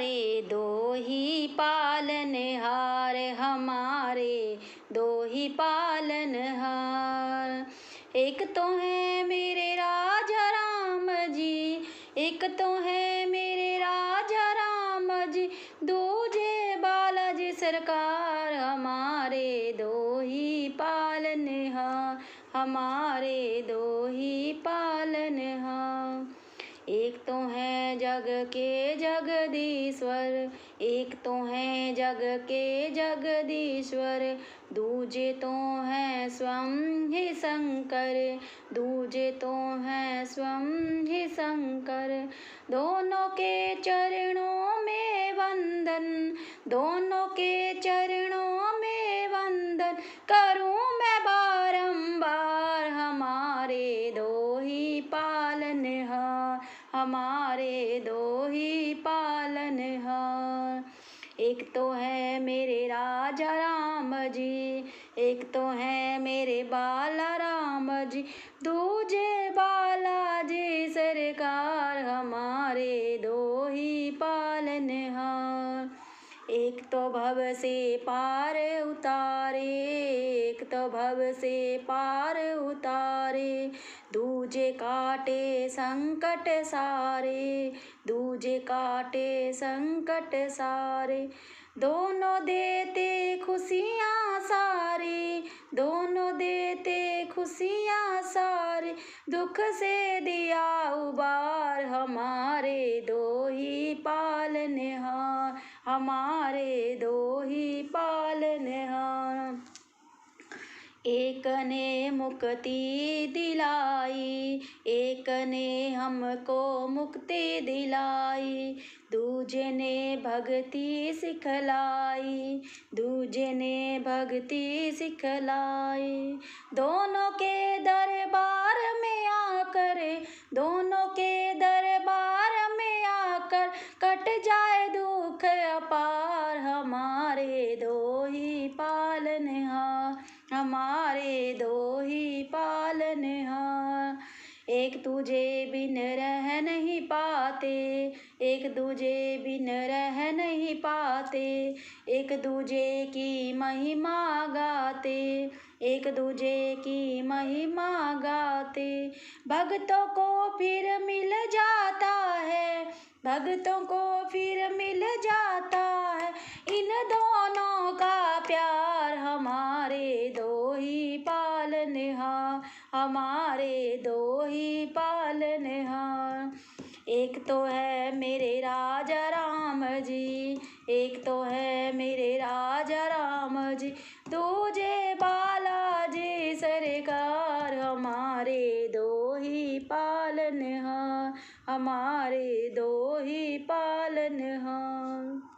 हमारे दो ही पालनहार, हमारे दो ही पालनहार। एक तो है मेरे राजा राम जी, एक तो है मेरे राजा राम जी, दूजे बालाजी सरकार। हमारे दो ही पालनहार, हमारे दो ही पालनहार। एक तो है जग के जगदीश्वर, एक तो है जग के जगदीश्वर, दूजे तो हैं स्वयं ही शंकर, दूजे तो हैं स्वयं ही शंकर। दोनों के चरणों में वंदन, दोनों के चरणों में वंदन करूं मैं बारंबार। हमारे दो ही पालनहार, हमारे दो ही पालनहार। एक तो है मेरे राजा राम जी, एक तो है मेरे बाला राम जी, दूजे बालाजी सरकार। हमारे दो ही पालनहार। एक तो भव से पार उतारे, एक तो भव से पार उतारे, दूजे काटे संकट सारे, दूजे काटे संकट सारे। दोनों देते खुशियाँ सारी, दोनों देते खुशियाँ सारी, दुख से दिया उबार। हमारे दो ही पालनहार, हमारे दो ही पालनहार। एक ने मुक्ति दिलाई, एक ने हमको मुक्ति दिलाई, दूजे ने भक्ति सिखलाई, दूजे ने भक्ति सिखलाई। दोनों के दरबार में आकर, दोनों के दरबार में आकर कट जाए दुख अपार। हमारे दो ही पालनहार, हमारे दो ही पालनहार। एक तुझे बिन रह नहीं पाते, एक दूजे बिन रह नहीं पाते, एक दूजे की महिमा गाते, एक दूजे की महिमा गाते। भक्तों को फिर मिल जाता है, भक्तों को फिर मिल जाता है इन दोनों का प्यार। हमारे दो ही पालनहार, हमारे दो ही पालनहार। एक तो है मेरे राजा राम जी, एक तो है मेरे राजा राम जी, दूजे बालाजी सरकार। हमारे दो ही पालनहार, हमारे दो ही पालनहार।